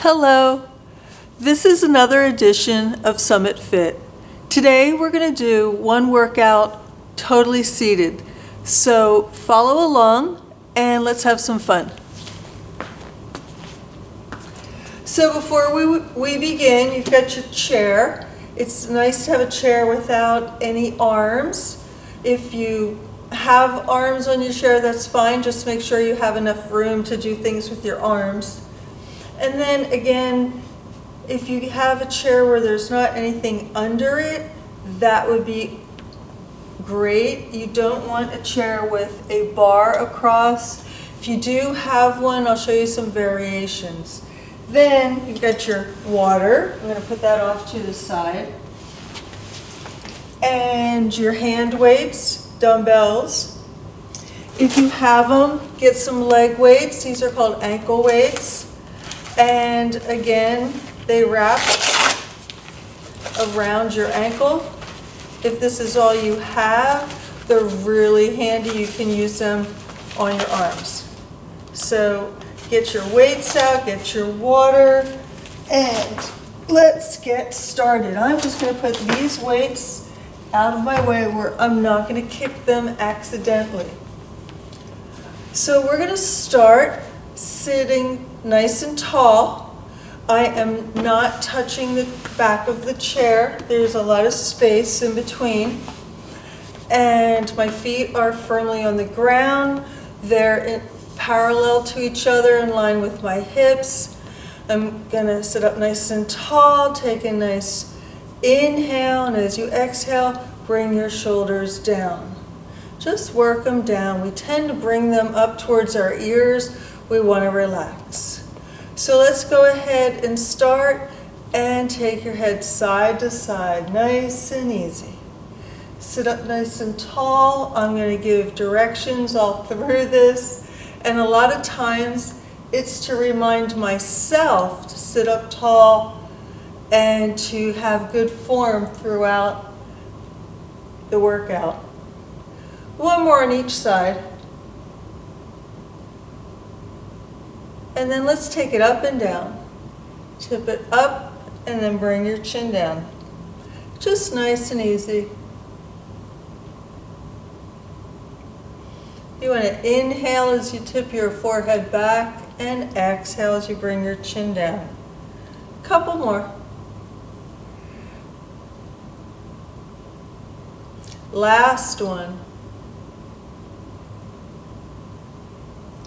Hello, this is another edition of Summit Fit. Today we're going to do one workout totally seated. So follow along and let's have some fun. So before we begin, you've got your chair. It's nice to have a chair without any arms. If you have arms on your chair, that's fine. Just make sure you have enough room to do things with your arms. And then again, if you have a chair where there's not anything under it, that would be great. You don't want a chair with a bar across. If you do have one, I'll show you some variations. Then you've got your water. I'm going to put that off to the side. And your hand weights, dumbbells. If you have them, get some leg weights. These are called ankle weights. And again, they wrap around your ankle. If this is all you have, they're really handy. You can use them on your arms. So get your weights out, get your water, and let's get started. I'm just going to put these weights out of my way where I'm not going to kick them accidentally. So we're going to start sitting nice and tall. I am not touching the back of the chair. There's a lot of space in between. And my feet are firmly on the ground. They're parallel to each other in line with my hips. I'm gonna sit up nice and tall, take a nice inhale, and as you exhale, bring your shoulders down. Just work them down. We tend to bring them up towards our ears. We want to relax. So let's go ahead and start and take your head side to side, nice and easy. Sit up nice and tall. I'm going to give directions all through this. And a lot of times it's to remind myself to sit up tall and to have good form throughout the workout. One more on each side. And then let's take it up and down. Tip it up and then bring your chin down. Just nice and easy. You want to inhale as you tip your forehead back and exhale as you bring your chin down. Couple more. Last one.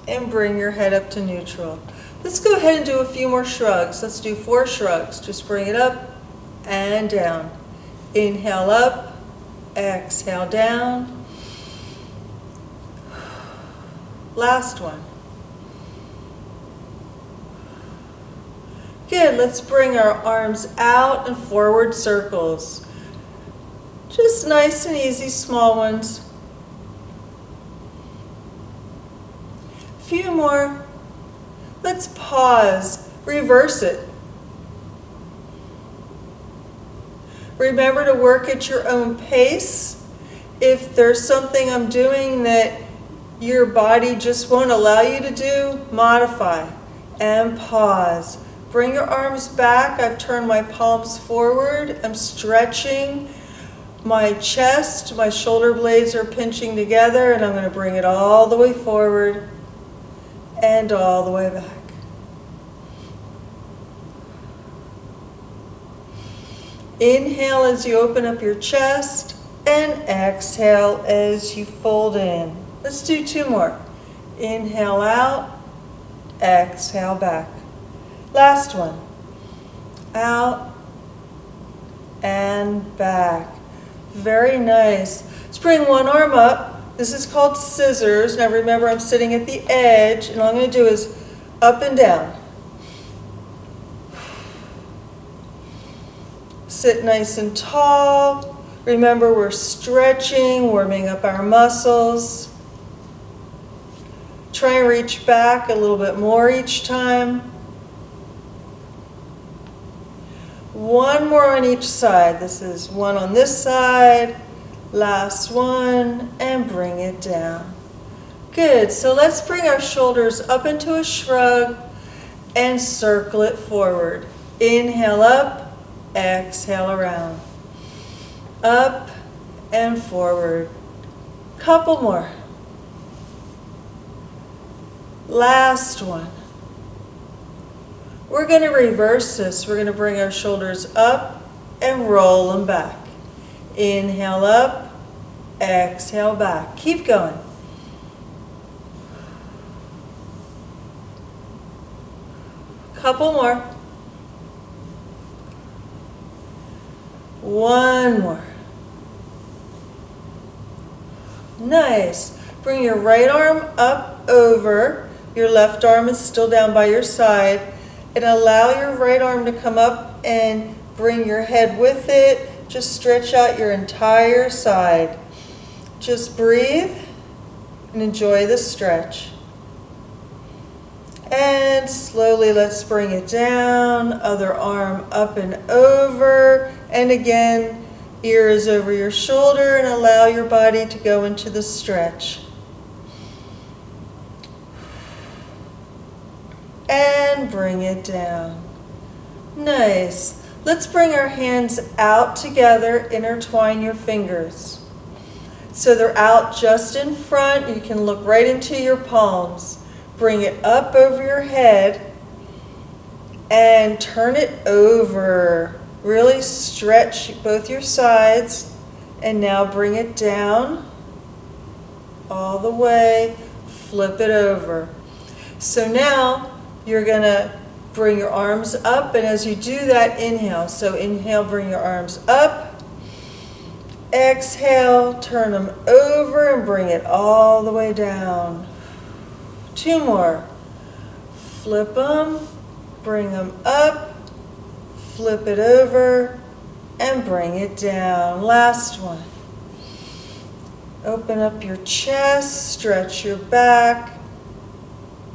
And bring your head up to neutral. Let's go ahead and do a few more shrugs. Let's do 4 shrugs. Just bring it up and down. Inhale up, exhale down. Last one. Good, let's bring our arms out and forward circles. Just nice and easy, small ones. Few more. Let's pause, reverse it. Remember to work at your own pace. If there's something I'm doing that your body just won't allow you to do, modify and pause. Bring your arms back. I've turned my palms forward. I'm stretching my chest. My shoulder blades are pinching together, and I'm going to bring it all the way forward and all the way back. Inhale as you open up your chest and exhale as you fold in. Let's do 2 more. Inhale out, exhale back. Last one. Out and back. Very nice. Let's bring one arm up. This is called scissors. Now remember, I'm sitting at the edge, and all I'm going to do is up and down. Sit nice and tall. Remember, we're stretching, warming up our muscles. Try and reach back a little bit more each time. One more on each side. This is one on this side. Last one, and bring it down. Good, so let's bring our shoulders up into a shrug and circle it forward. Inhale up, exhale around. Up and forward. Couple more. Last one. We're going to reverse this. We're going to bring our shoulders up and roll them back. Inhale up, exhale back. Keep going. Couple more. One more. Nice. Bring your right arm up over. Your left arm is still down by your side. And allow your right arm to come up and bring your head with it. Just stretch out your entire side. Just breathe and enjoy the stretch. And slowly let's bring it down. Other arm up and over. And again, ear is over your shoulder and allow your body to go into the stretch. And bring it down. Nice. Let's bring our hands out together, intertwine your fingers. So they're out just in front. You can look right into your palms. Bring it up over your head and turn it over. Really stretch both your sides and now bring it down all the way. Flip it over. So now you're going to bring your arms up, and as you do that, inhale. So inhale, bring your arms up. Exhale, turn them over and bring it all the way down. Two more. Flip them, bring them up, flip it over, and bring it down. Last one. Open up your chest, stretch your back,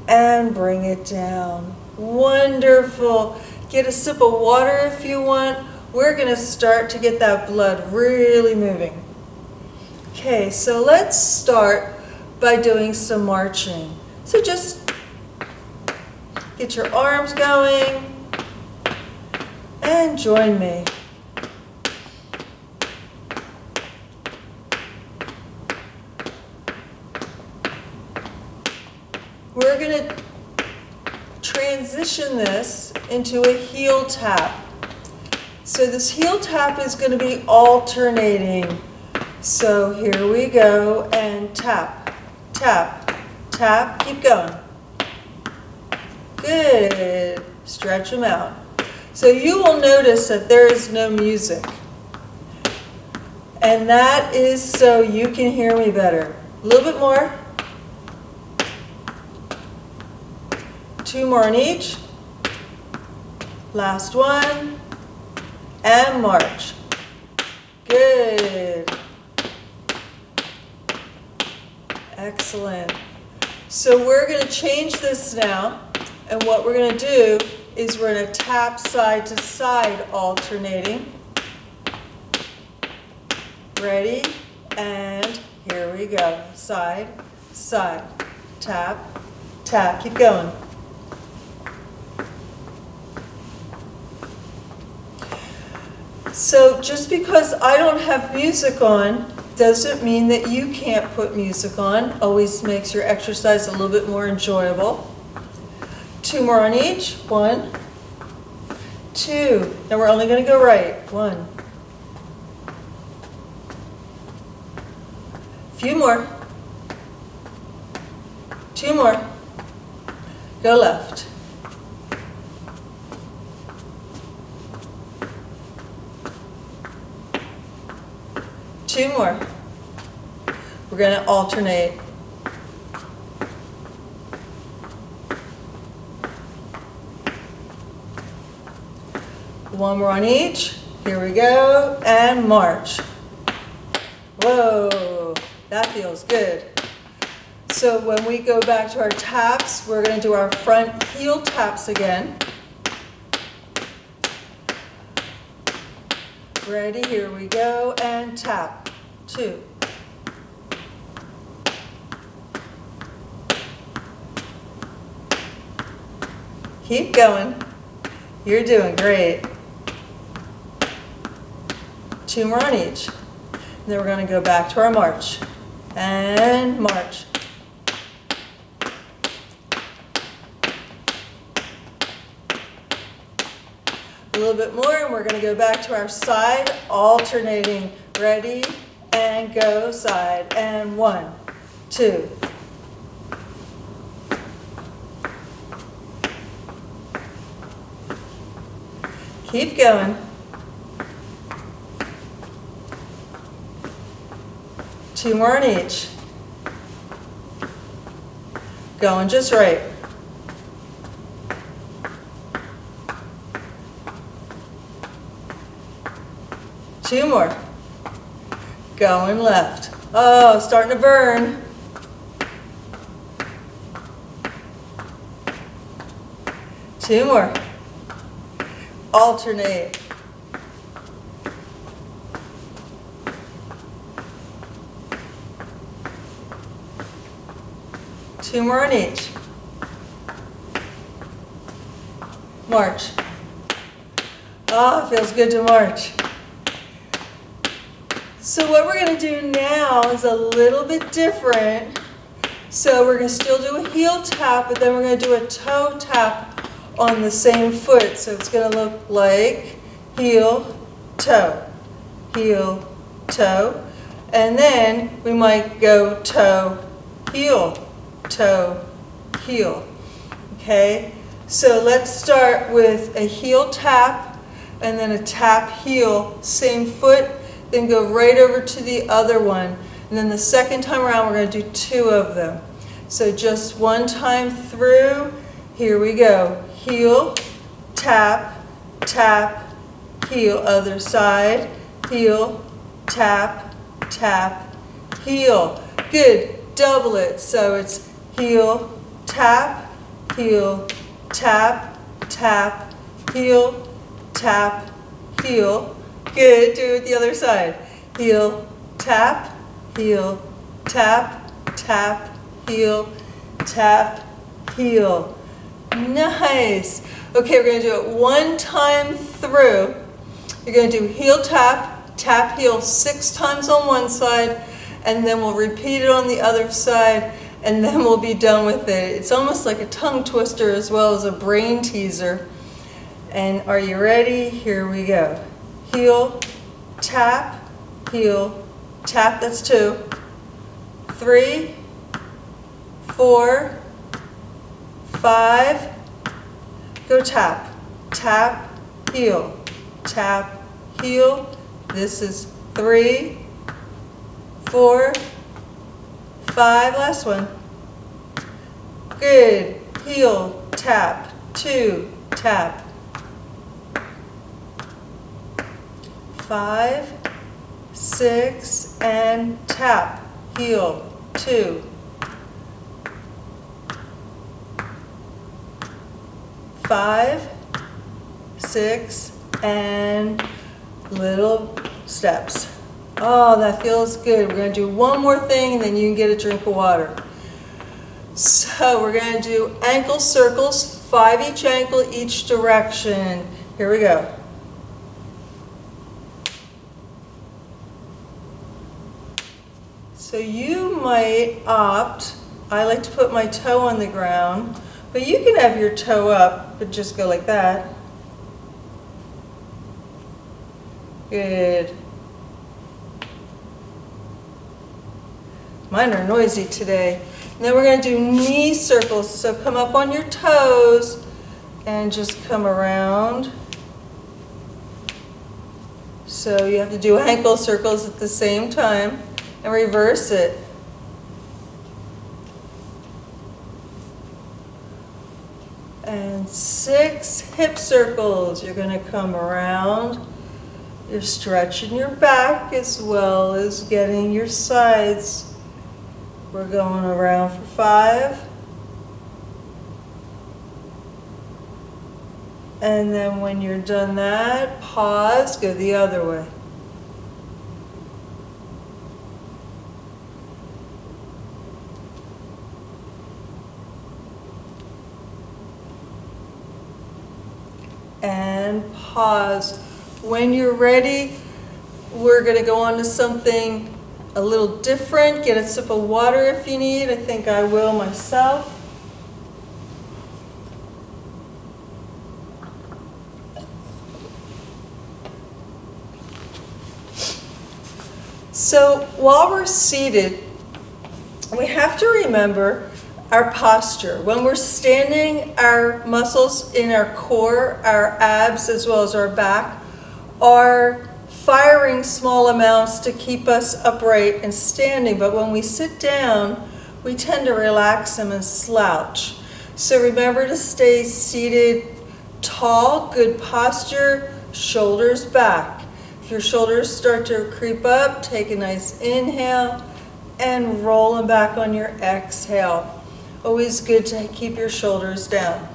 and bring it down. Wonderful. Get a sip of water if you want. We're going to start to get that blood really moving. Okay, so let's start by doing some marching. So just get your arms going and join me. We're going to transition this into a heel tap. So this heel tap is going to be alternating. So here we go, and tap, tap, tap, keep going. Good. Stretch them out. So you will notice that there is no music. And that is so you can hear me better. A little bit more. Two more on each. Last one. And march. Good. Excellent. So we're going to change this now. And what we're going to do is we're going to tap side to side, alternating. Ready? And here we go. Side, side. Tap, tap. Keep going. So just because I don't have music on doesn't mean that you can't put music on. Always makes your exercise a little bit more enjoyable. Two more on each. One, two. Now we're only going to go right. One. Few more. Two more. Go left. Two more. We're going to alternate. One more on each. Here we go. And march. Whoa, that feels good. So when we go back to our taps, we're going to do our front heel taps again. Ready? Here we go. And tap. Two. Keep going. You're doing great. 2 more on each. And then we're going to go back to our march. And march. A little bit more, and we're going to go back to our side, alternating. Ready, and go, side. And 1, 2. Keep going. 2 more on each. Going just right. Two more. Going left. Oh, starting to burn. Two more. Alternate. Two more on each. March. Oh, it feels good to march. So what we're going to do now is a little bit different. So we're going to still do a heel tap, but then we're going to do a toe tap on the same foot. So it's going to look like heel, toe, heel, toe. And then we might go toe, heel, heel. Okay? So let's start with a heel tap and then a tap heel, same foot. Then go right over to the other one. And then the second time around, we're going to do 2 of them. So just one time through. Here we go. Heel, tap, tap, heel. Other side. Heel, tap, tap, heel. Good. Double it. So it's heel, tap, tap, heel, tap, heel. Good. Do it the other side. Heel, tap, tap, heel, tap, heel. Nice. Okay, we're going to do it one time through. You're going to do heel, tap, tap, heel 6 times on one side, and then we'll repeat it on the other side, and then we'll be done with it. It's almost like a tongue twister as well as a brain teaser. And are you ready? Here we go. Heel, tap, that's 2, 3, 4, 5, go tap, tap, heel, this is 3, 4, 5, last one, good, heel, tap, 2, tap, 5, 6, and tap, heel, 2, 5, 6, and little steps. Oh, that feels good. We're going to do one more thing and then you can get a drink of water. So we're going to do ankle circles, 5 each ankle, each direction. Here we go. So you might opt, I like to put my toe on the ground, but you can have your toe up, but just go like that. Good. Mine are noisy today. And then we're going to do knee circles. So come up on your toes and just come around. So you have to do ankle circles at the same time and reverse it. And 6 hip circles. You're going to come around. You're stretching your back as well as getting your sides. We're going around for 5. And then when you're done that, pause, go the other way. pause. When you're ready, we're going to go on to something a little different. Get a sip of water if you need. I think I will myself. So while we're seated, we have to remember our posture. When we're standing, our muscles in our core, our abs as well as our back, are firing small amounts to keep us upright and standing. But when we sit down, we tend to relax them and slouch. So remember to stay seated tall, good posture, shoulders back. If your shoulders start to creep up, take a nice inhale and roll them back on your exhale. Always good to keep your shoulders down.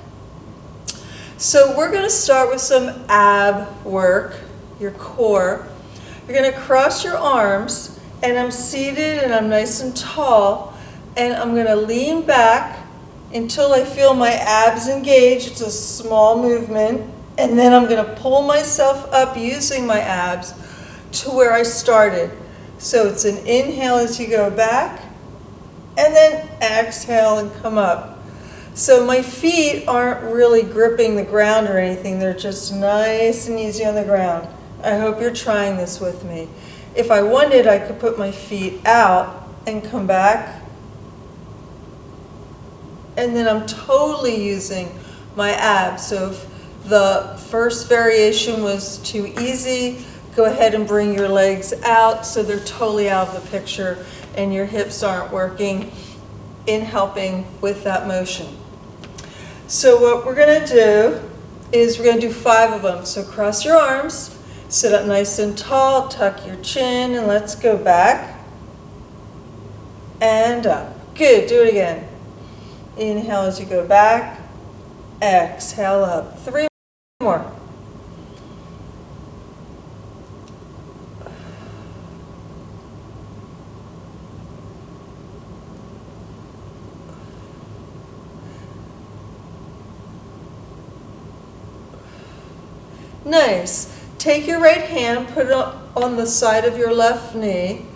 So we're going to start with some ab work, your core. You're going to cross your arms, and I'm seated and I'm nice and tall, and I'm going to lean back until I feel my abs engage. It's a small movement, and then I'm going to pull myself up using my abs to where I started. So it's an inhale as you go back, and then exhale and come up. So my feet aren't really gripping the ground or anything. They're just nice and easy on the ground. I hope you're trying this with me. If I wanted, I could put my feet out and come back. And then I'm totally using my abs. So if the first variation was too easy, go ahead and bring your legs out so they're totally out of the picture and your hips aren't working in helping with that motion. So what we're going to do is we're going to do 5 of them. So cross your arms, sit up nice and tall, tuck your chin, and let's go back and up. Good, do it again. Inhale as you go back, exhale up. 3 more. Nice. Take your right hand, put it on the side of your left knee,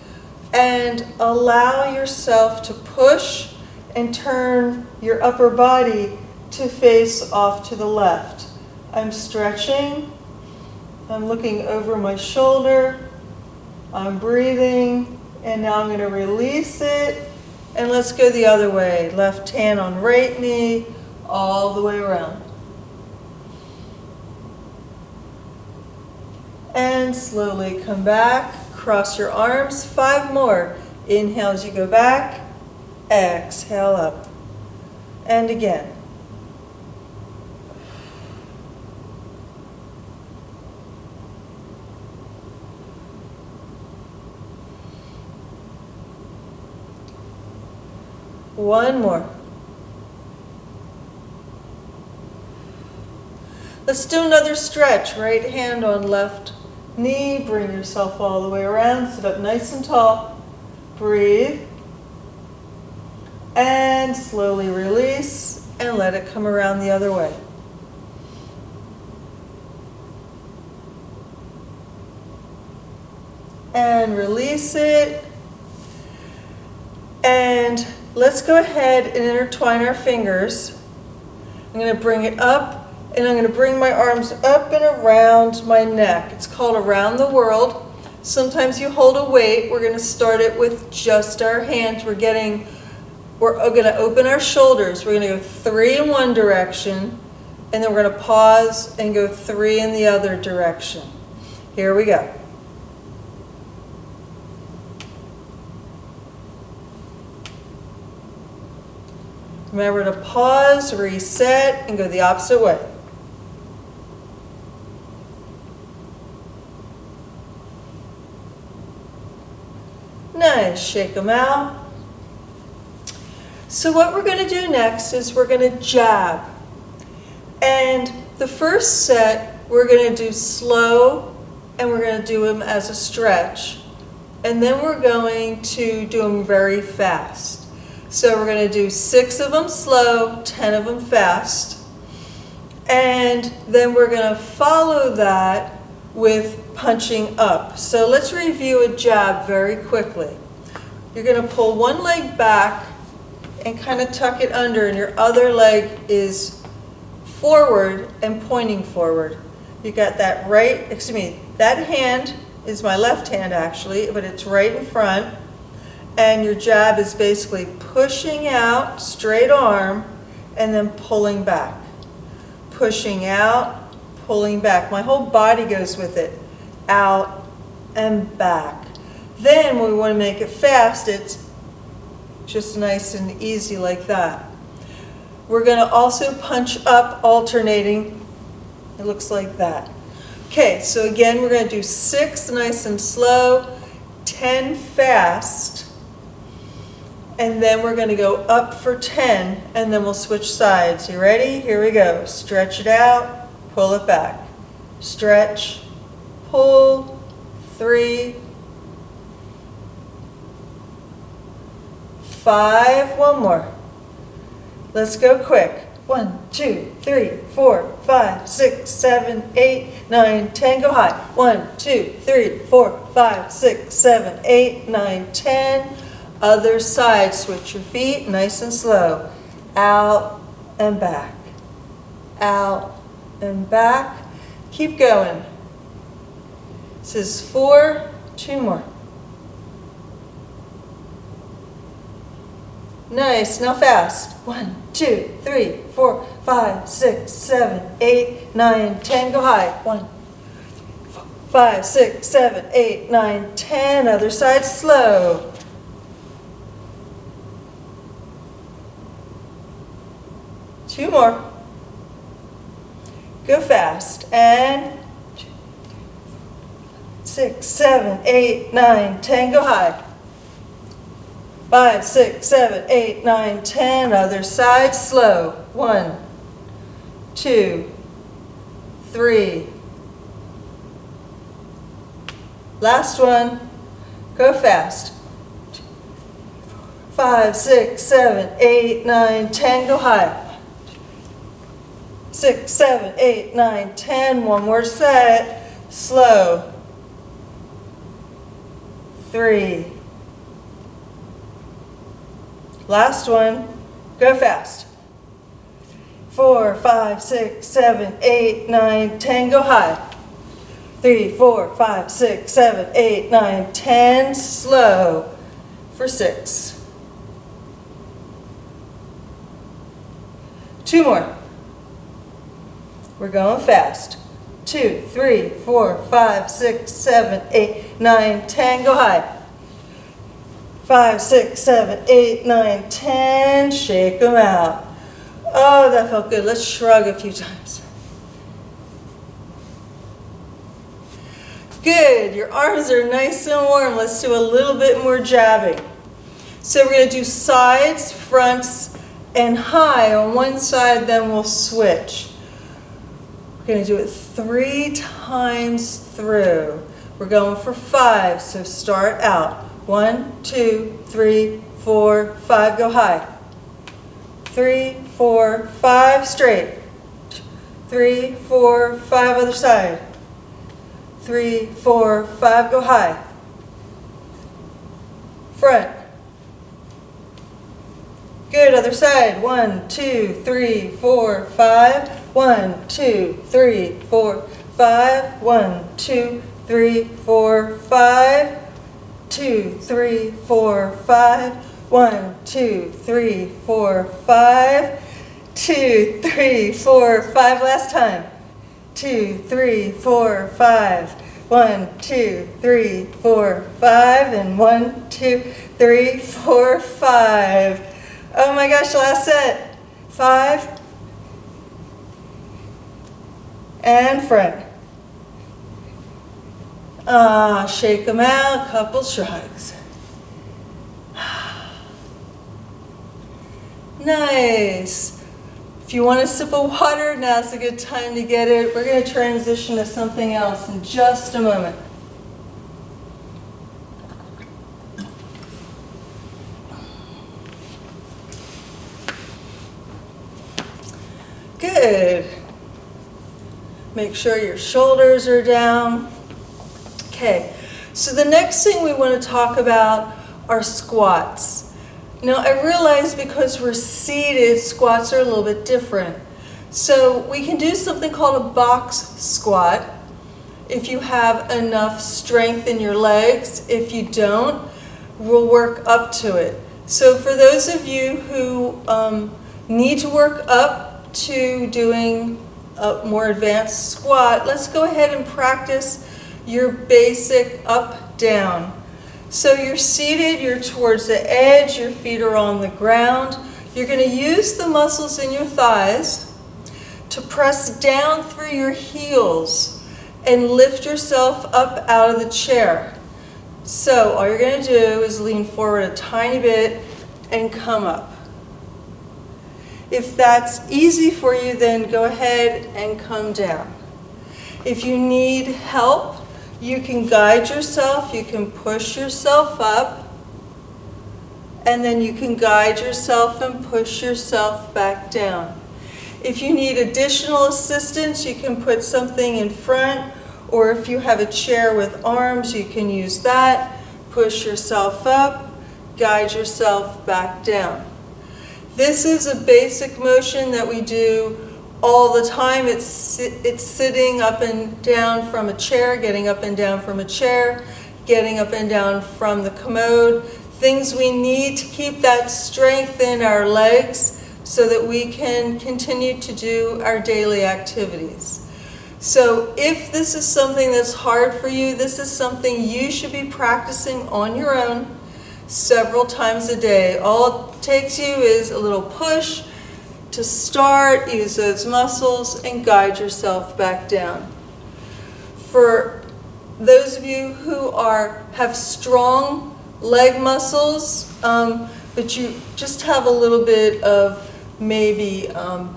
and allow yourself to push and turn your upper body to face off to the left. I'm stretching. I'm looking over my shoulder. I'm breathing. And now I'm going to release it. And let's go the other way. Left hand on right knee, all the way around. And slowly come back, cross your arms, 5 more. Inhale as you go back, exhale up. And again. One more. Let's do another stretch. Right hand on left knee, bring yourself all the way around, sit up nice and tall, breathe, and slowly release, and let it come around the other way. And release it, and let's go ahead and intertwine our fingers. I'm going to bring it up, and I'm going to bring my arms up and around my neck. It's called Around the World. Sometimes you hold a weight. We're going to start it with just our hands. We're going to open our shoulders. We're going to go 3 in one direction, and then we're going to pause and go 3 in the other direction. Here we go. Remember to pause, reset, and go the opposite way. Nice, shake them out. So what we're going to do next is we're going to jab. And the first set we're going to do slow, and we're going to do them as a stretch. And then we're going to do them very fast. So we're going to do 6 of them slow, 10 of them fast. And then we're going to follow that with punching up. So let's review a jab very quickly. You're going to pull one leg back and kind of tuck it under, and your other leg is forward and pointing forward. You got that right, excuse me, that hand is my left hand actually, but it's right in front. And your jab is basically pushing out, straight arm, and then pulling back. Pushing out, pulling back. My whole body goes with it. Out and back. Then when we want to make it fast, it's just nice and easy like that. We're going to also punch up, alternating. It looks like that. Okay, so again, we're going to do 6 nice and slow, 10 fast, and then we're going to go up for 10, and then we'll switch sides. You ready? Here we go. Stretch it out, pull it back. Stretch, pull, 3, 5, one more. Let's go quick. 1, 2, 3, 4, 5, 6, 7, 8, 9, 10. Go high. 1, 2, 3, 4, 5, 6, 7, 8, 9, 10. Other side. Switch your feet, nice and slow. Out and back. Out and back. Keep going. This is 4, 2 more. Nice, now fast. 1, 2, 3, 4, 5, 6, 7, 8, 9, 10. Go high. 1, 5, 6, 7, 8, 9, 10. Other side, slow. Two more. Go fast. And 6, 7, 8, 9, 10. Go high. 5, 6, 7, 8, 9, 10. Other side, slow. 1, 2, 3. Last one. Go fast. 5, 6, 7, 8, 9, 10. Go high. 6, 7, 8, 9, 10. One more set. Slow. 3. Last one. Go fast. 4, 5, 6, 7, 8, 9, 10. Go high. 3, 4, 5, 6, 7, 8, 9, 10. Slow for 6. 2 more. We're going fast. 2, 3, 4, 5, 6, 7, 8, 9, 10. Go high. 5, 6, 7, 8, 9, 10. Shake them out. Oh, that felt good. Let's shrug a few times. Good. Your arms are nice and warm. Let's do a little bit more jabbing. So we're going to do sides, fronts, and high on one side, then we'll switch. We're going to do it 3 times through. We're going for 5, so start out. 1, 2, 3, 4, 5, go high. 3, 4, 5, straight. 3, 4, 5, other side. 3, 4, 5, go high. Front. Good, other side. 1, 2, 3, 4, 5. 1, 2, 3, 4, 5. 1, 2, 3, 4, 5. 2, 3, 4, 5. 1, 2, 3, 4, 5. 2, 3, 4, 5. Last time. 2, 3, 4, 5. 1, 2, 3, 4, 5. And 1, 2, 3, 4, 5. Oh my gosh, last set. 5. And front. Shake them out, couple shrugs. Nice. If you want a sip of water, now's a good time to get it. We're going to transition to something else in just a moment. Good. Make sure your shoulders are down. Okay, so the next thing we want to talk about are squats. Now I realize because we're seated, squats are a little bit different. So we can do something called a box squat if you have enough strength in your legs. If you don't, we'll work up to it. So for those of you who need to work up to doing a more advanced squat, let's go ahead and practice your basic up-down. So you're seated, you're towards the edge, your feet are on the ground. You're going to use the muscles in your thighs to press down through your heels and lift yourself up out of the chair. So all you're going to do is lean forward a tiny bit and come up. If that's easy for you, then go ahead and come down. If you need help, you can guide yourself, you can push yourself up, and then you can guide yourself and push yourself back down. If you need additional assistance, you can put something in front, or if you have a chair with arms, you can use that. Push yourself up, guide yourself back down. This is a basic motion that we do all the time. It's sitting up and down from a chair, getting up and down from a chair, getting up and down from the commode. Things we need to keep that strength in our legs so that we can continue to do our daily activities. So if this is something that's hard for you, this is something you should be practicing on your own several times a day. All it takes you is a little push to start, use those muscles, and guide yourself back down. For those of you who have strong leg muscles, but you just have a little bit of maybe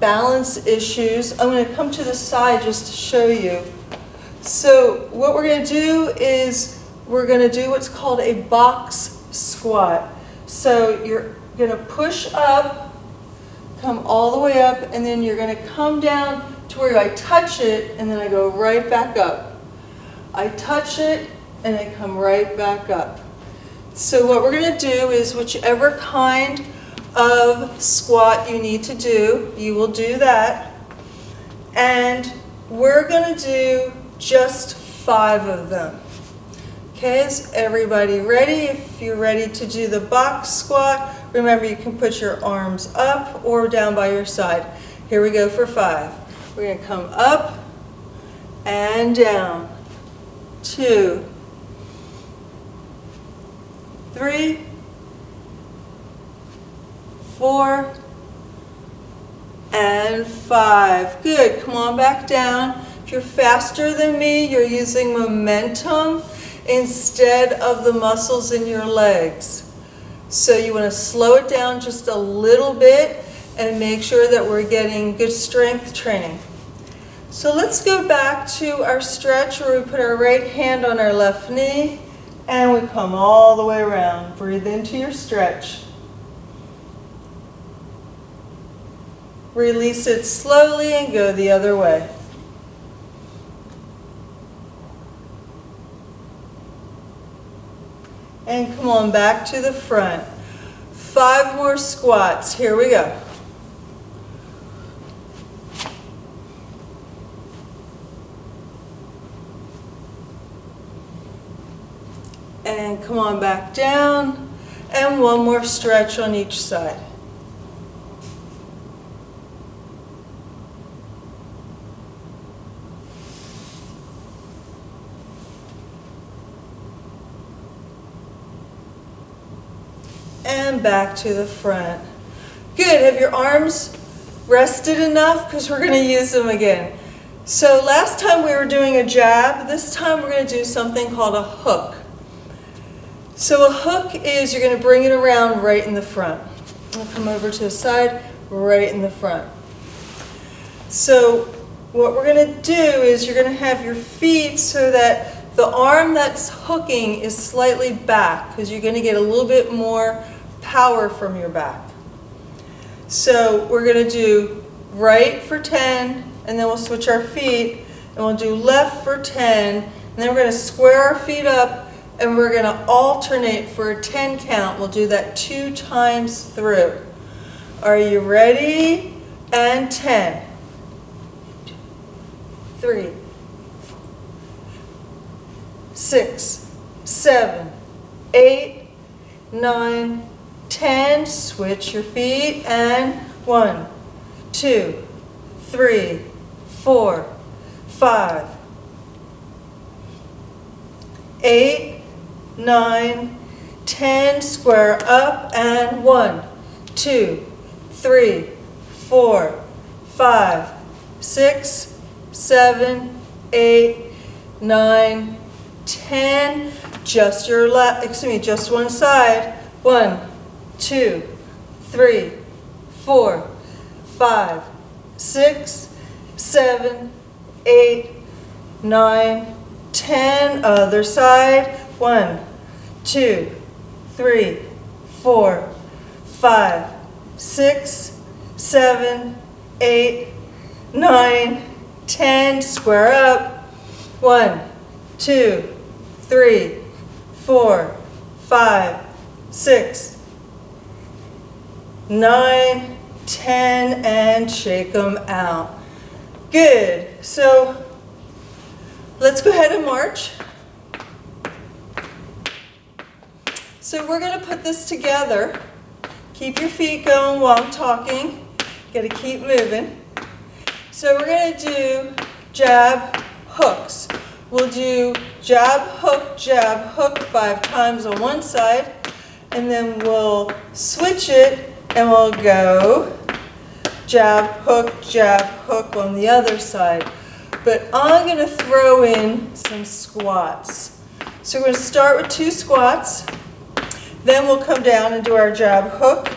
balance issues, I'm going to come to the side just to show you. So what we're going to do is we're going to do what's called a box squat. So you're going to push up, come all the way up, and then you're going to come down to where I touch it, and then I go right back up. I touch it, and I come right back up. So what we're going to do is whichever kind of squat you need to do, you will do that. And we're going to do just 5 of them. Okay, is everybody ready? If you're ready to do the box squat, remember you can put your arms up or down by your side. Here we go for 5. We're going to come up and down. 2, 3, 4, and 5. Good. Come on back down. If you're faster than me, you're using momentum instead of the muscles in your legs. So you want to slow it down just a little bit and make sure that we're getting good strength training. So let's go back to our stretch where we put our right hand on our left knee and we come all the way around. Breathe into your stretch. Release it slowly and go the other way. And come on back to the front. 5 more squats. Here we go. And come on back down. And 1 more stretch on each side. And back to the front. Good. Have your arms rested enough? Because we're going to use them again. So last time we were doing a jab. This time we're going to do something called a hook. So a hook is you're going to bring it around right in the front. I'll come over to the side, right in the front. So what we're going to do is you're going to have your feet so that the arm that's hooking is slightly back because you're going to get a little bit more power from your back. So we're going to do right for 10 and then we'll switch our feet and we'll do left for 10, and then we're going to square our feet up, and we're going to alternate for a 10 count. We'll do that 2 times through. Are you ready? And 10. 3, 6, 7, 8, 9, 10. Switch your feet, and 1, 2, 3, 4, 5, 8, 9, 10. Square up, and 1, 2, 3, 4, 5, 6, 7, 8, 9, 10. Just your left, just one side. 1, 2, 3, 4, 5, 6, 7, 8, 9, 10. Other side. 1, 2, 3, 4, 5, 6, 7, 8, 9, 10. Square up. 1, 2, 3, 4, 5, 6, 9, 10, and shake them out. Good. So let's go ahead and march. So we're going to put this together. Keep your feet going while I'm talking. Got to keep moving. So we're going to do jab, hooks. We'll do jab, hook 5 times on one side, and then we'll switch it and we'll go jab, hook on the other side. But I'm going to throw in some squats. So we're going to start with 2 squats, then we'll come down and do our jab, hook,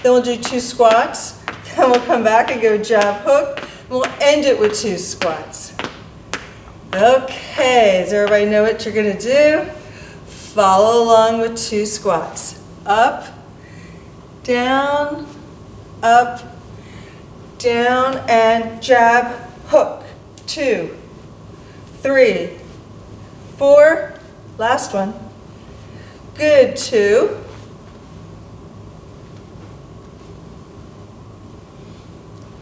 then we'll do 2 squats, then we'll come back and go jab, hook, and we'll end it with 2 squats. Okay, does everybody know what you're going to do? Follow along with 2 squats. Up, down, and jab, hook. 2, 3, 4, last one. Good, 2.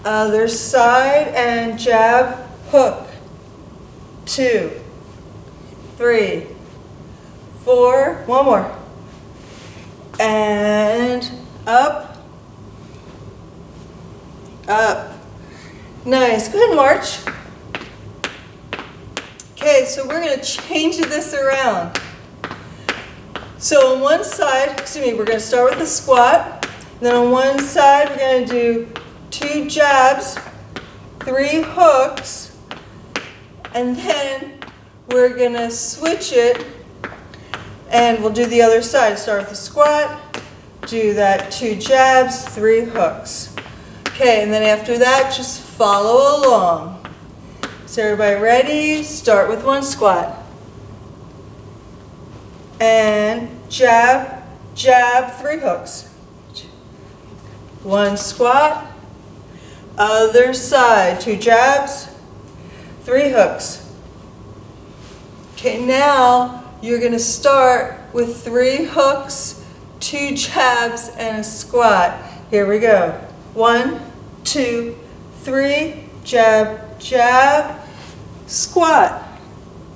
Other side, and jab, hook. 2, 3, 4, one more, and up, nice. Go ahead and march. Okay, so we're going to change this around. So on one side, we're going to start with a squat, then on one side we're going to do 2 jabs, 3 hooks, and then we're going to switch it, and we'll do the other side. Start with a squat, do that 2 jabs, 3 hooks. Okay, and then after that, just follow along. So everybody ready? Start with 1 squat. And jab, 3 hooks. 1 squat, other side, 2 jabs, 3 hooks. Okay, now you're going to start with 3 hooks, 2 jabs, and a squat. Here we go. 1, 2, 3, jab, squat.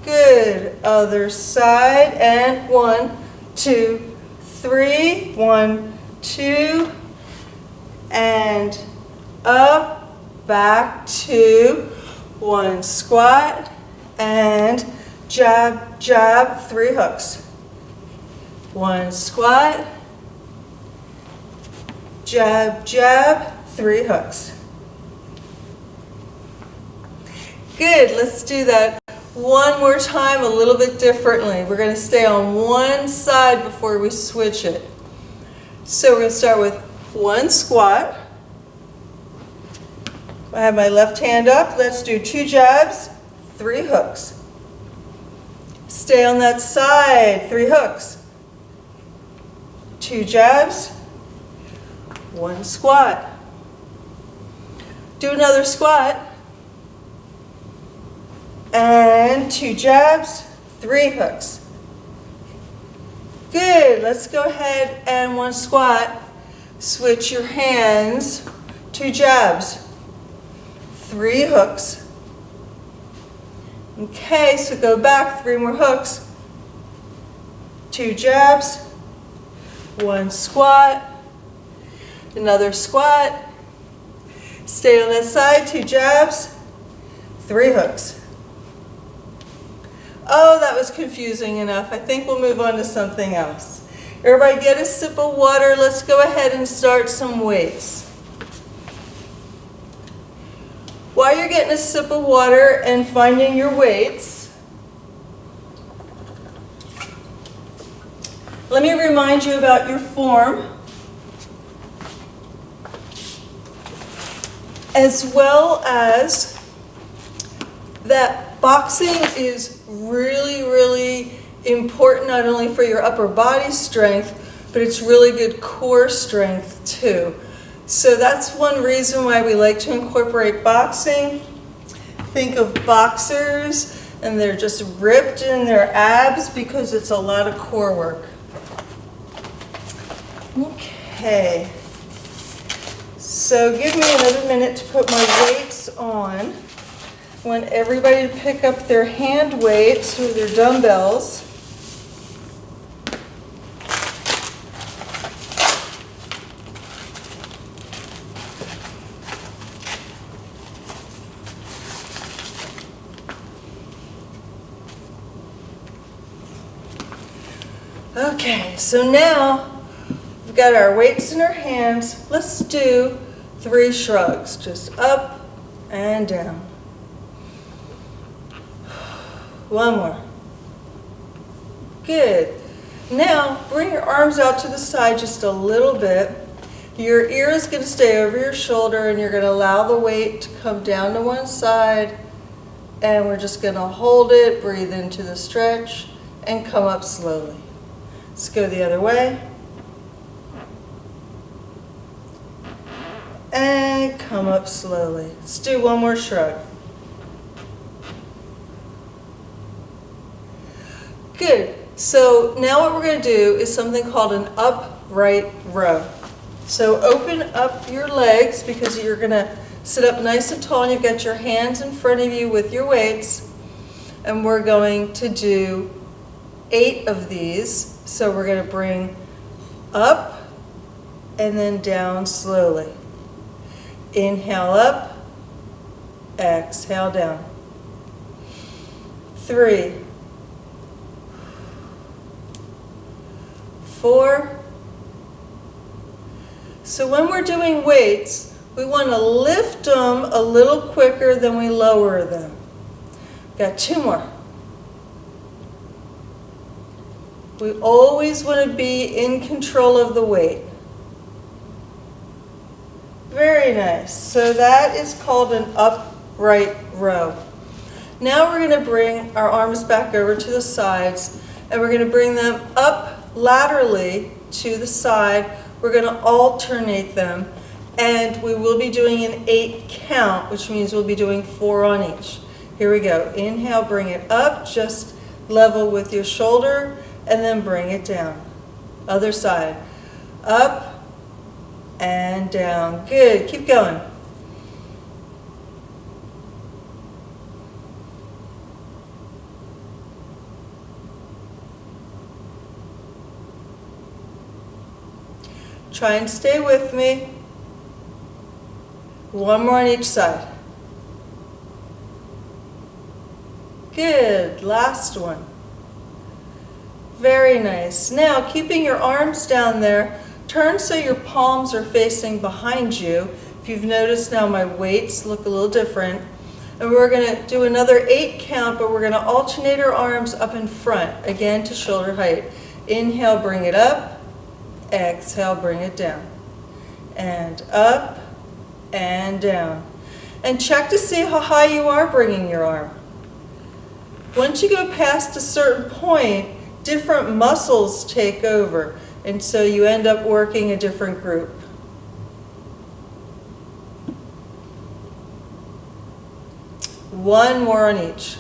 Good. Other side, and 1, 2, 3, 1, 2, and up, back to 1 squat, and jab, 3 hooks. 1 squat, jab, 3 hooks. Good, let's do that one more time a little bit differently. We're going to stay on one side before we switch it. So we're going to start with 1 squat. I have my left hand up. Let's do 2 jabs, 3 hooks. Stay on that side, 3 hooks. 2 jabs, 1 squat. Do another squat. And 2 jabs, 3 hooks. Good, let's go ahead and 1 squat. Switch your hands, 2 jabs, 3 hooks. Okay, so go back, 3 more hooks, 2 jabs, 1 squat, another squat, stay on that side, 2 jabs, 3 hooks. Oh, that was confusing enough. I think we'll move on to something else. Everybody get a sip of water. Let's go ahead and start some weights. While you're getting a sip of water and finding your weights, let me remind you about your form, as well as that boxing is really, really important, not only for your upper body strength, but it's really good core strength too. So that's one reason why we like to incorporate boxing. Think of boxers and they're just ripped in their abs because it's a lot of core work. Okay, so give me another minute to put my weights on. I want everybody to pick up their hand weights or their dumbbells. Okay, so now we've got our weights in our hands. Let's do 3 shrugs, just up and down. 1 more. Good. Now bring your arms out to the side just a little bit. Your ear is going to stay over your shoulder and you're going to allow the weight to come down to one side, and we're just going to hold it, breathe into the stretch, and come up slowly. Let's go the other way. And come up slowly. Let's do 1 more shrug. Good. So now what we're going to do is something called an upright row. So open up your legs because you're going to sit up nice and tall and you've got your hands in front of you with your weights. And we're going to do 8 of these. So we're going to bring up and then down slowly. Inhale up, exhale down. 3, 4. So when we're doing weights, we want to lift them a little quicker than we lower them. Got 2 more. We always want to be in control of the weight. Very nice. So that is called an upright row. Now we're going to bring our arms back over to the sides and we're going to bring them up laterally to the side. We're going to alternate them and we will be doing an 8 count, which means we'll be doing 4 on each. Here we go. Inhale, bring it up, just level with your shoulder, and then bring it down. Other side. Up and down. Good. Keep going. Try and stay with me. 1 more on each side. Good. Last one. Very nice. Now, keeping your arms down there, turn so your palms are facing behind you. If you've noticed now, my weights look a little different. And we're going to do another 8 count, but we're going to alternate our arms up in front, again to shoulder height. Inhale, bring it up. Exhale, bring it down. And up and down. And check to see how high you are bringing your arm. Once you go past a certain point, different muscles take over, and so you end up working a different group. One more on each.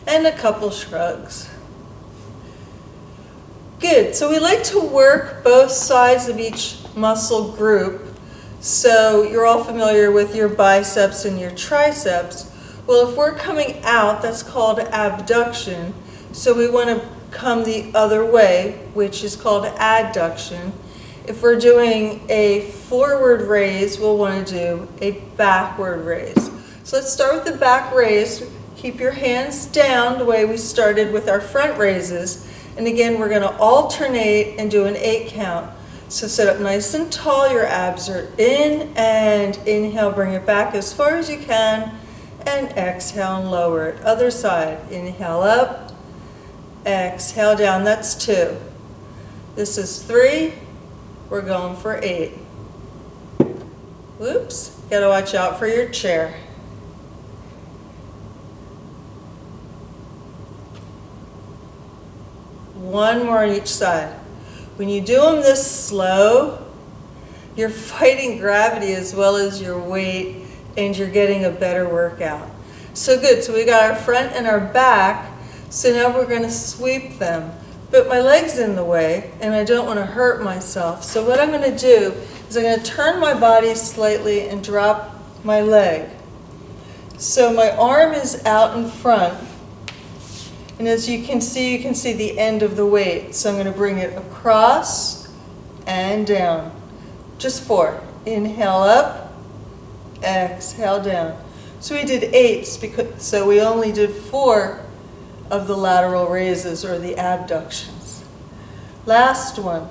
and a couple shrugs. Good, so we like to work both sides of each muscle group. So you're all familiar with your biceps and your triceps. Well, if we're coming out, that's called abduction. So we want to come the other way, which is called adduction. If we're doing a forward raise, we'll want to do a backward raise. So let's start with the back raise. Keep your hands down the way we started with our front raises. And again, we're going to alternate and do an 8 count. So sit up nice and tall, your abs are in, and inhale, bring it back as far as you can, and exhale and lower it. Other side, inhale up, exhale down, that's 2. This is 3, we're going for 8. Whoops, gotta watch out for your chair. One more on each side. When you do them this slow, you're fighting gravity as well as your weight, and you're getting a better workout. So good, so we got our front and our back, so now we're gonna sweep them. But my leg's in the way, and I don't wanna hurt myself. So what I'm gonna do is I'm gonna turn my body slightly and drop my leg. So my arm is out in front, and as you can see the end of the weight. So I'm going to bring it across and down. Just 4. Inhale up, exhale down. So we did 8s, so we only did 4 of the lateral raises or the abductions. Last one.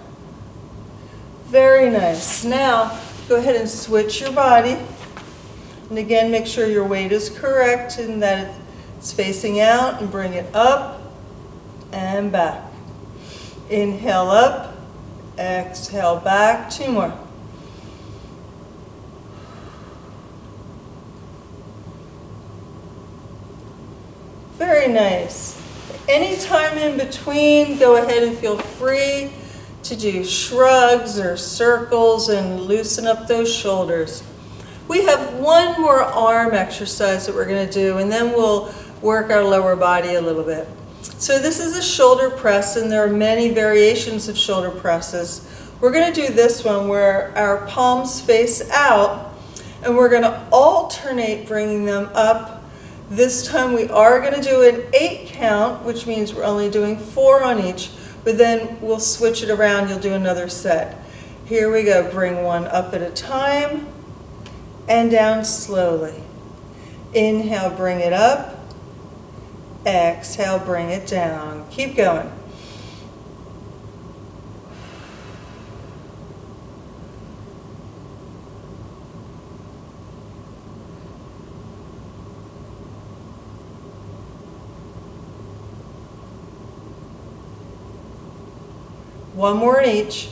Very nice. Now go ahead and switch your body. And again, make sure your weight is correct and that it's facing out, and bring it up and back. Inhale up, exhale back. 2 more. Very nice. Anytime in between, go ahead and feel free to do shrugs or circles and loosen up those shoulders. We have one more arm exercise that we're going to do, and then we'll work our lower body a little bit. So this is a shoulder press, and there are many variations of shoulder presses. We're going to do this one where our palms face out, and we're going to alternate bringing them up. This time we are going to do an 8 count, which means we're only doing 4 on each, but then we'll switch it around. You'll do another set. Here we go. Bring one up at a time and down slowly. Inhale, bring it up. Exhale, bring it down. Keep going. One more in each.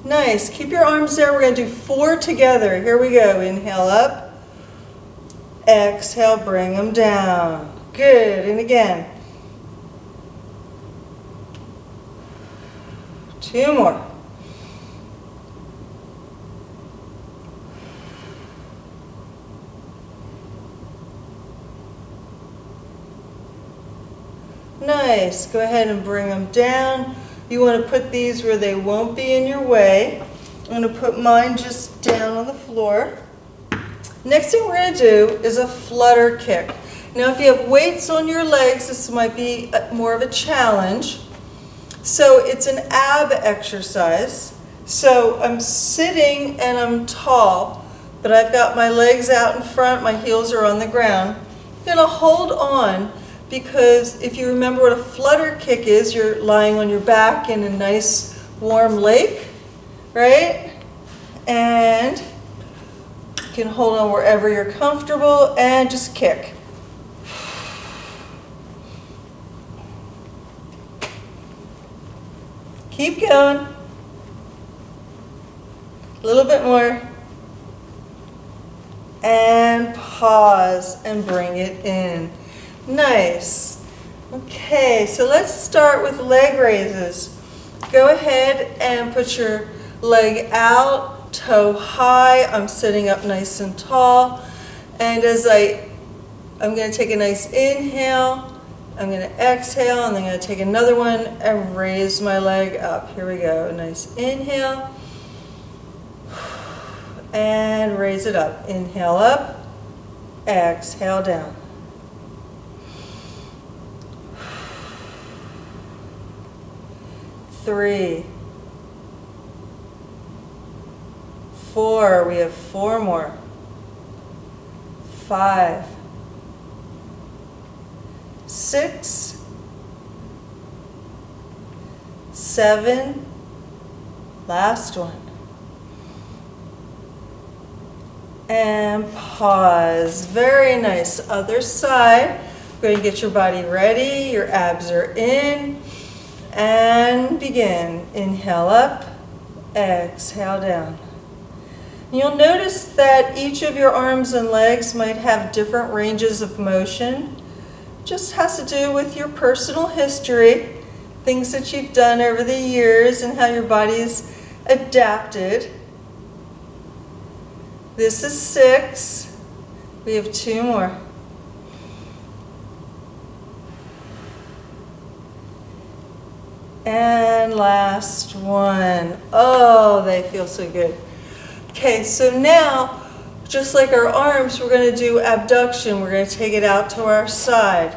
Nice. Keep your arms there. We're going to do 4 together. Here we go. Inhale up. Exhale, bring them down. Good. And again. 2 more. Nice. Go ahead and bring them down. You want to put these where they won't be in your way. I'm going to put mine just down on the floor. Next thing we're going to do is a flutter kick. Now if you have weights on your legs, this might be more of a challenge. So it's an ab exercise. So I'm sitting and I'm tall, but I've got my legs out in front, my heels are on the ground. I'm going to hold on, because if you remember what a flutter kick is, you're lying on your back in a nice warm lake, right? And you can hold on wherever you're comfortable and just kick. Keep going. A little bit more. And pause and bring it in. Nice. Okay, so let's start with leg raises. Go ahead and put your leg out toe high, I'm sitting up nice and tall. And as I'm going to take a nice inhale, I'm going to exhale, and then I'm going to take another one and raise my leg up. Here we go. Nice inhale. And raise it up. Inhale up, exhale down. Three, 4, we have 4 more. 5, 6, 7, last one. And pause. Very nice. Other side. Go ahead and get your body ready. Your abs are in. And begin. Inhale up, exhale down. You'll notice that each of your arms and legs might have different ranges of motion. Just has to do with your personal history, things that you've done over the years and how your body's adapted. This is 6. We have 2 more. And last one. Oh, they feel so good. Okay, so now, just like our arms, we're going to do abduction. We're going to take it out to our side.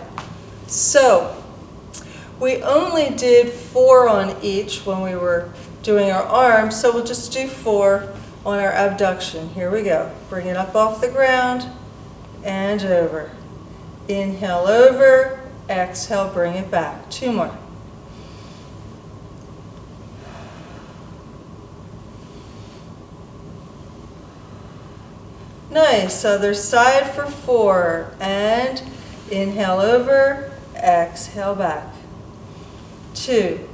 So, we only did 4 on each when we were doing our arms, so we'll just do 4 on our abduction. Here we go. Bring it up off the ground and over. Inhale over, exhale, bring it back. 2 more. Nice. Other side for 4. And inhale over, exhale back. 2,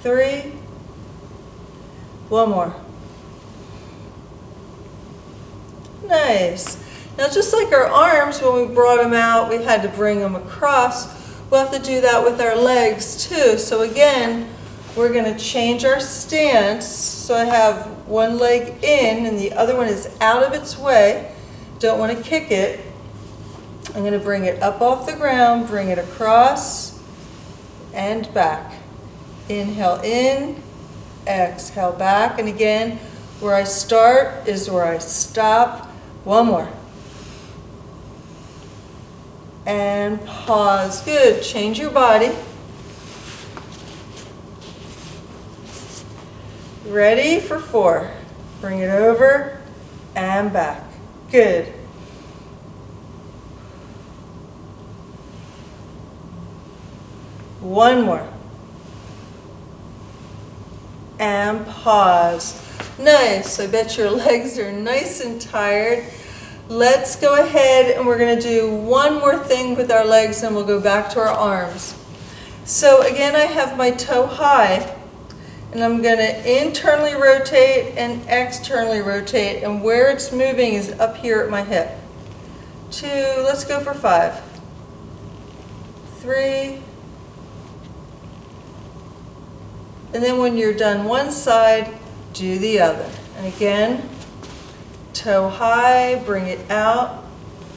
3, 1 more. Nice. Now just like our arms, when we brought them out, we had to bring them across. We'll have to do that with our legs too. So again, we're going to change our stance. So I have one leg in and the other one is out of its way. Don't want to kick it. I'm going to bring it up off the ground, bring it across and back. Inhale in, exhale back. And again, where I start is where I stop. 1 more. And pause. Good. Change your body. Ready for 4. Bring it over and back. Good. One more. And pause. Nice. I bet your legs are nice and tired. Let's go ahead and we're going to do one more thing with our legs and we'll go back to our arms. So again, I have my toe high. And I'm going to internally rotate and externally rotate. And where it's moving is up here at my hip. 2, let's go for 5. 3. And then when you're done one side, do the other. And again, toe high, bring it out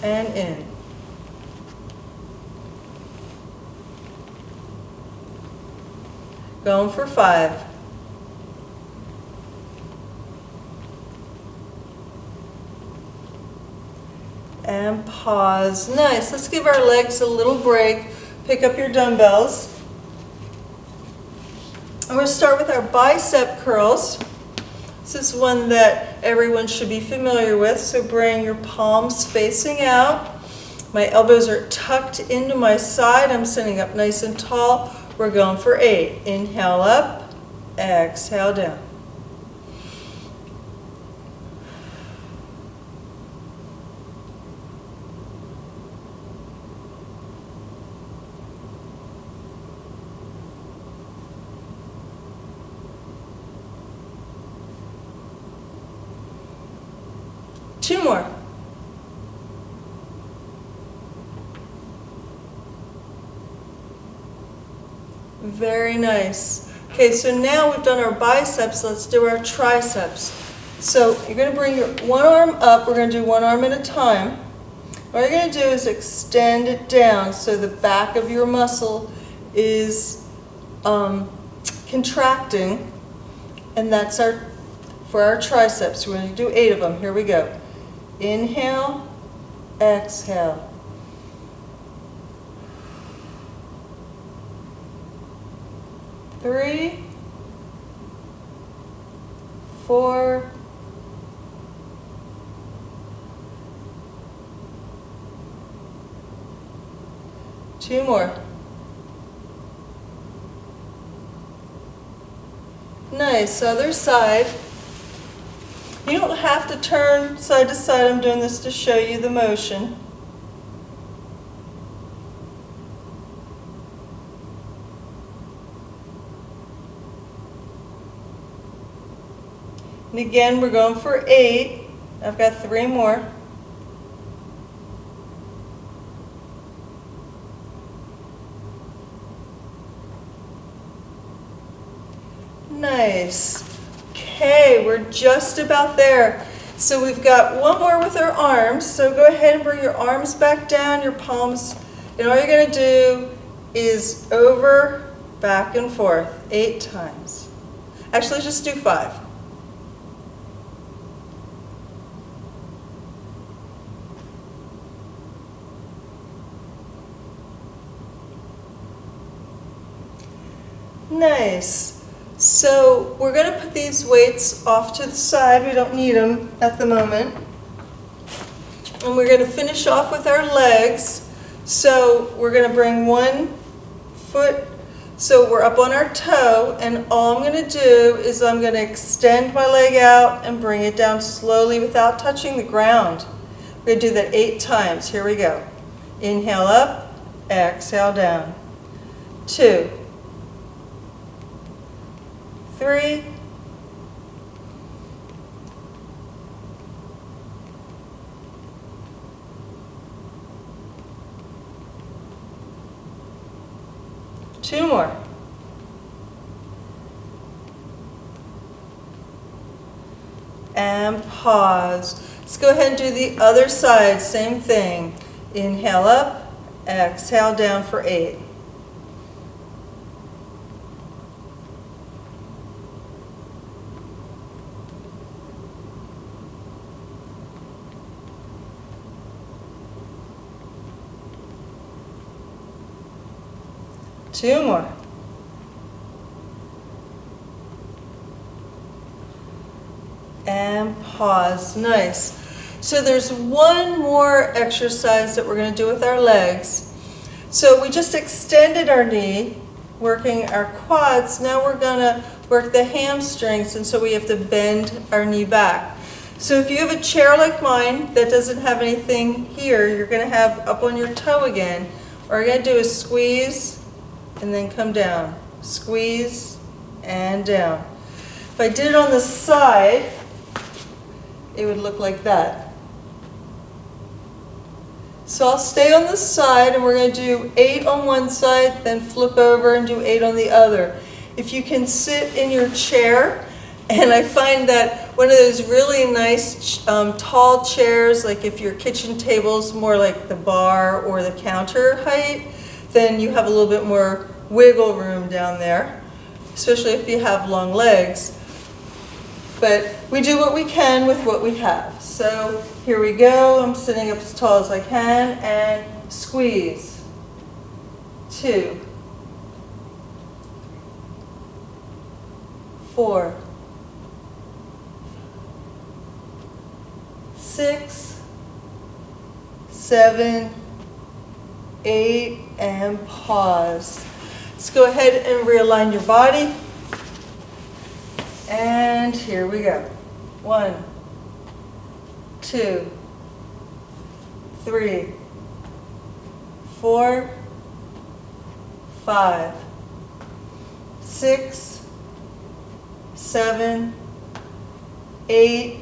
and in. Going for 5. And pause. Nice. Let's give our legs a little break. Pick up your dumbbells. And we're going to start with our bicep curls. This is one that everyone should be familiar with. So bring your palms facing out. My elbows are tucked into my side. I'm sitting up nice and tall. We're going for 8. Inhale up, exhale down. Two more. Very nice. Okay, so now we've done our biceps, let's do our triceps. So you're going to bring your one arm up, we're going to do one arm at a time. What you're going to do is extend it down so the back of your muscle is contracting, and that's for our triceps. We're going to do 8 of them. Here we go. Inhale, exhale. Three, 4, 2 more. Nice, other side. You don't have to turn side to side, I'm doing this to show you the motion. And again, we're going for 8. I've got 3 more. Nice. Okay, we're just about there. So we've got one more with our arms. So go ahead and bring your arms back down, your palms. And all you're going to do is over, back and forth 8 times. Actually, just do 5. Nice. So we're going to put these weights off to the side. We don't need them at the moment. And we're going to finish off with our legs. So we're going to bring one foot, so we're up on our toe, and all I'm going to do is I'm going to extend my leg out and bring it down slowly without touching the ground. We're going to do that 8 times. Here we go. Inhale up, exhale down. 2, 3, 2 more. And pause. Let's go ahead and do the other side, same thing. Inhale up, exhale down for 8. Two more. And pause. Nice. So there's one more exercise that we're going to do with our legs. So we just extended our knee, working our quads. Now we're going to work the hamstrings, and so we have to bend our knee back. So if you have a chair like mine that doesn't have anything here, you're going to have up on your toe again. What we're going to do is squeeze and then come down. Squeeze and down. If I did it on the side, it would look like that. So I'll stay on the side, and we're going to do 8 on one side, then flip over and do 8 on the other. If you can sit in your chair, and I find that one of those really nice tall chairs, like if your kitchen table's more like the bar or the counter height, then you have a little bit more wiggle room down there, especially if you have long legs. But we do what we can with what we have. So here we go. I'm sitting up as tall as I can, and squeeze. 2, 4, 6, 7, 8, and pause. Let's go ahead and realign your body. And here we go. 1, 2, 3, 4, 5, 6, 7, 8,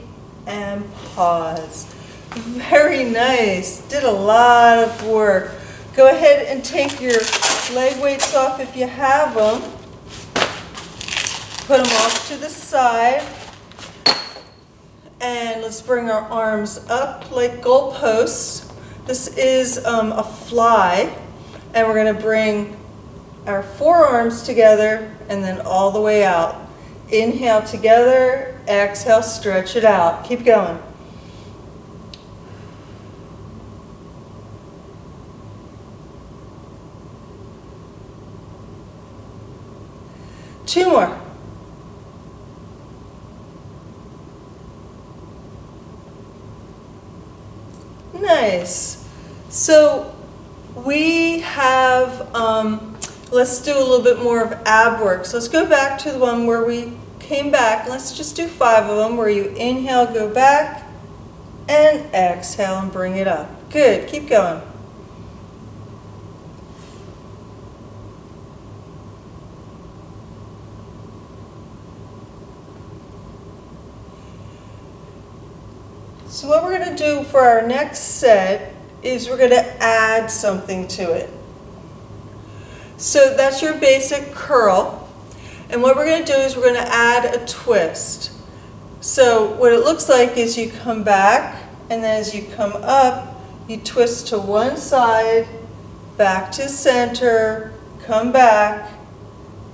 and pause. Very nice. Did a lot of work. Go ahead and take your leg weights off if you have them. put them off to the side. And let's bring our arms up like goalposts. This is a fly. And we're going to bring our forearms together and then all the way out. Inhale together, exhale, stretch it out. Keep going. Two more. Nice. So we have, let's do a little bit more of ab work. So let's go back to the one where we came back. Let's just do 5 of them where you inhale, go back, and exhale and bring it up. Good, keep going. So what we're going to do for our next set is we're going to add something to it. So that's your basic curl. And what we're going to do is we're going to add a twist. So what it looks like is you come back, and then as you come up, you twist to one side, back to center, come back,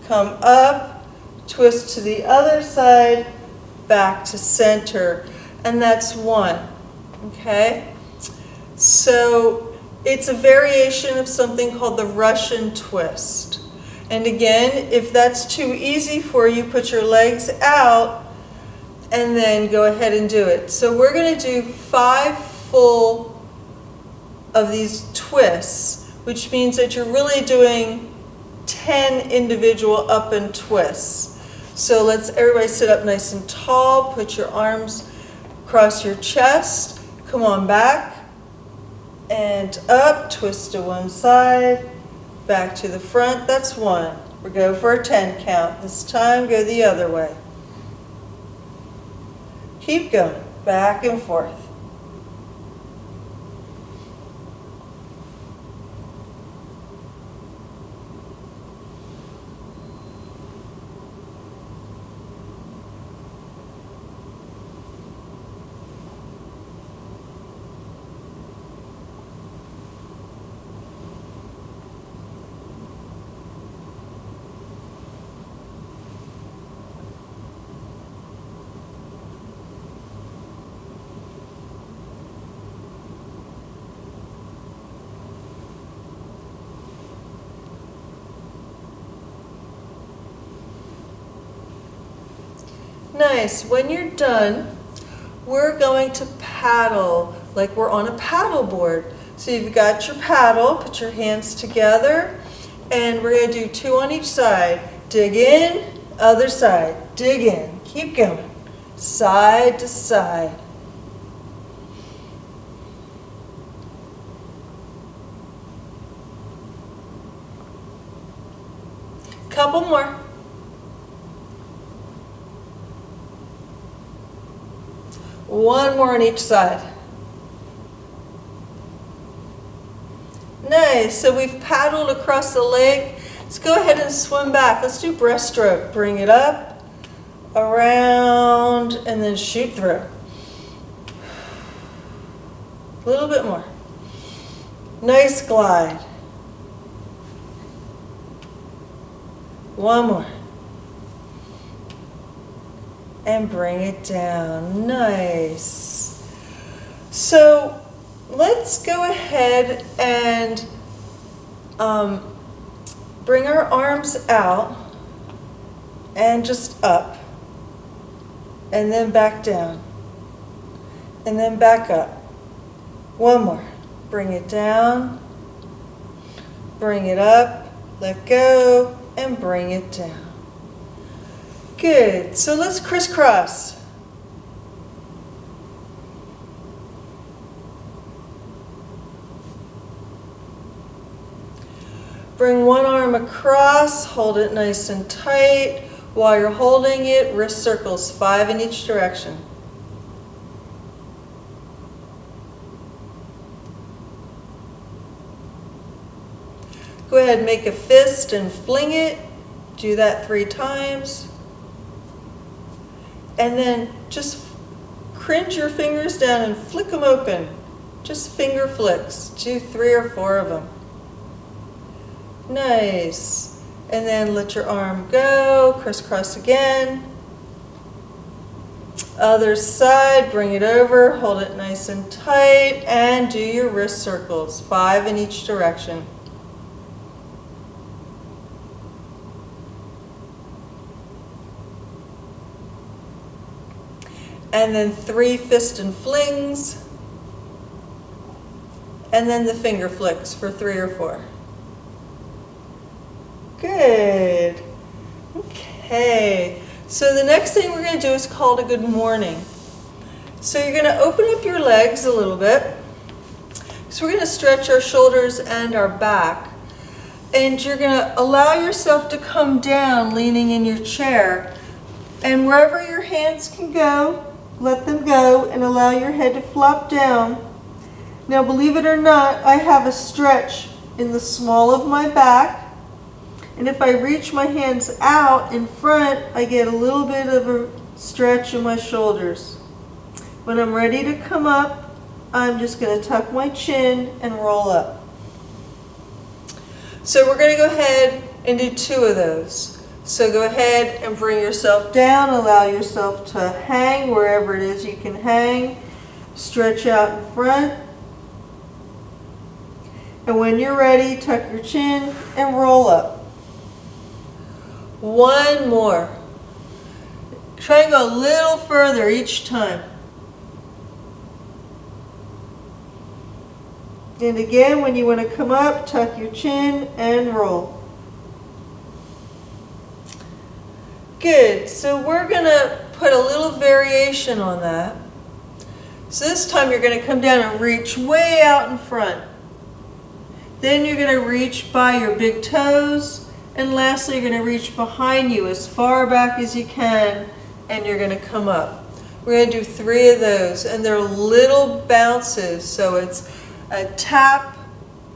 come up, twist to the other side, back to center. And that's one, okay? So it's a variation of something called the Russian twist. And again, if that's too easy for you, put your legs out and then go ahead and do it. So we're going to do 5 full of these twists, which means that you're really doing 10 individual up and twists. So let's everybody sit up nice and tall, put your arms across your chest, come on back, and up, twist to one side, back to the front, that's 1. We'll go for a 10 count. This time, go the other way. Keep going, back and forth. Nice. When you're done, we're going to paddle like we're on a paddle board. So you've got your paddle, put your hands together, and we're going to do 2 on each side. Dig in, other side, dig in. Keep going, side to side. Couple more. One more on each side. Nice, so we've paddled across the lake. Let's go ahead and swim back. Let's do breaststroke. Bring it up, around, and then shoot through. A little bit more. Nice glide. One more. And bring it down. Nice. So let's go ahead and bring our arms out and just up. And then back down. And then back up. One more. Bring it down. Bring it up. Let go. And bring it down. Good. So let's crisscross. Bring one arm across, hold it nice and tight. While you're holding it, wrist circles 5 in each direction. Go ahead and make a fist and fling it. Do that 3 times. And then just cringe your fingers down and flick them open. Just finger flicks. Do 3 or 4 of them. Nice. And then let your arm go. Crisscross again. Other side, bring it over, hold it nice and tight, and do your wrist circles, 5 in each direction. And then 3 fist and flings, and then the finger flicks for 3 or 4. Good. Okay. So the next thing we're going to do is called a good morning. So you're going to open up your legs a little bit. So we're going to stretch our shoulders and our back. And you're going to allow yourself to come down leaning in your chair. And wherever your hands can go, let them go and allow your head to flop down. Now believe it or not, I have a stretch in the small of my back. And if I reach my hands out in front, I get a little bit of a stretch in my shoulders. When I'm ready to come up, I'm just going to tuck my chin and roll up. So we're going to go ahead and do 2 of those. So go ahead and bring yourself down, allow yourself to hang wherever it is you can hang. Stretch out in front. And when you're ready, tuck your chin and roll up. 1 more. Try and go a little further each time. And again, when you want to come up, tuck your chin and roll. Good. So we're going to put a little variation on that. So this time you're going to come down and reach way out in front. Then you're going to reach by your big toes. And lastly, you're going to reach behind you as far back as you can, and you're going to come up. We're going to do 3 of those, and they're little bounces. So it's a tap,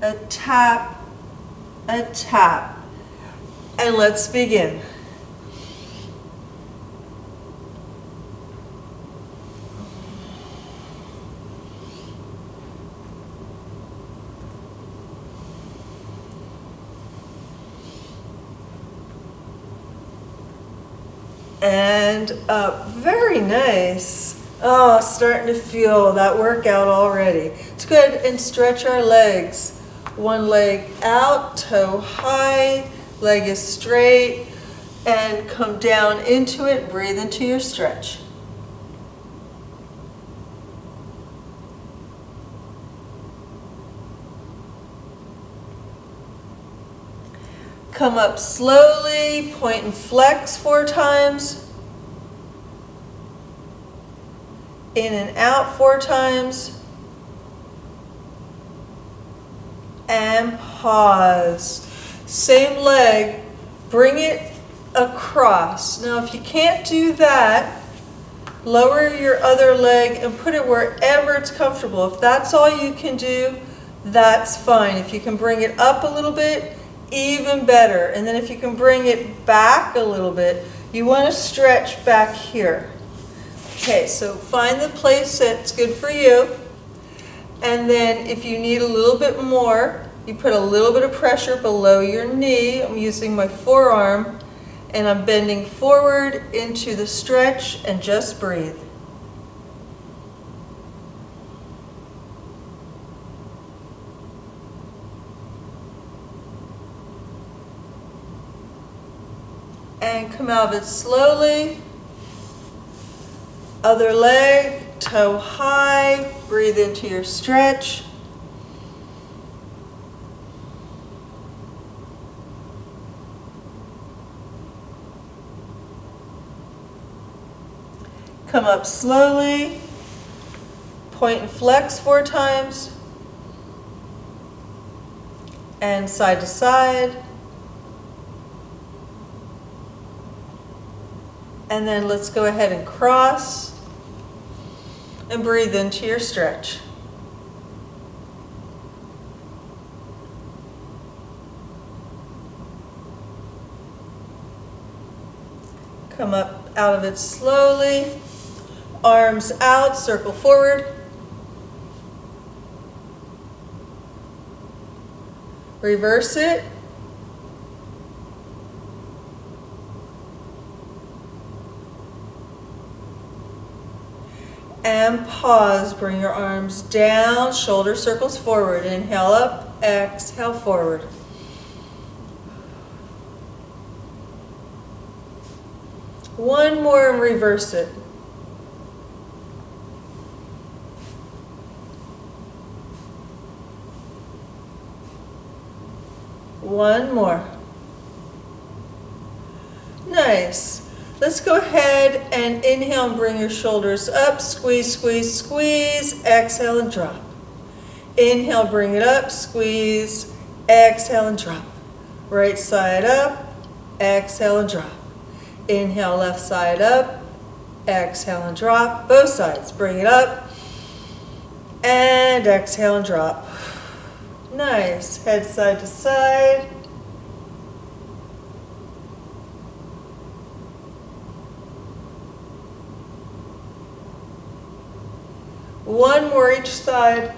a tap, a tap. And let's begin. And up. Very nice. Oh, starting to feel that workout already. Let's go ahead and stretch our legs. 1 leg out, toe high, leg is straight, and come down into it. Breathe into your stretch. Come up slowly, point and flex 4 times. In and out 4 times. And pause. Same leg, bring it across. Now if you can't do that, lower your other leg and put it wherever it's comfortable. If that's all you can do, that's fine. If you can bring it up a little bit, even better. And then if you can bring it back a little bit, you want to stretch back here. Okay, so find the place that's good for you. And then if you need a little bit more, you put a little bit of pressure below your knee. I'm using my forearm and I'm bending forward into the stretch and just breathe. And come out of it slowly. Other leg, toe high, breathe into your stretch. Come up slowly, point and flex 4 times, and side to side. And then let's go ahead and cross and breathe into your stretch. Come up out of it slowly. Arms out, circle forward. Reverse it. And pause, bring your arms down, shoulder circles forward. Inhale up, exhale forward. One more and reverse it. One more. Nice. Let's go ahead and inhale and bring your shoulders up. Squeeze, squeeze, squeeze. Exhale and drop. Inhale, bring it up. Squeeze. Exhale and drop. Right side up. Exhale and drop. Inhale, left side up. Exhale and drop. Both sides. Bring it up. And exhale and drop. Nice. Head side to side. One more each side.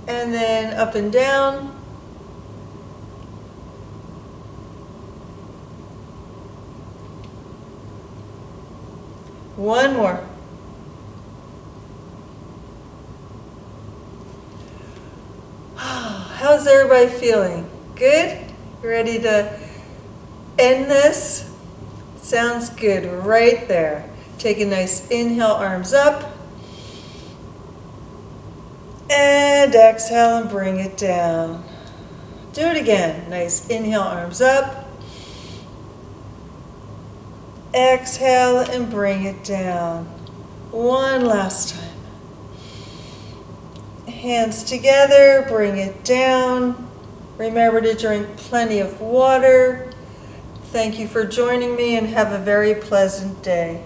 And then up and down. One more. How's everybody feeling? Good? Ready to end this? Sounds good right there. Take a nice inhale, arms up. And exhale and bring it down. Do it again. Nice inhale, arms up. Exhale and bring it down. One last time. Hands together, bring it down. Remember to drink plenty of water. Thank you for joining me and have a very pleasant day.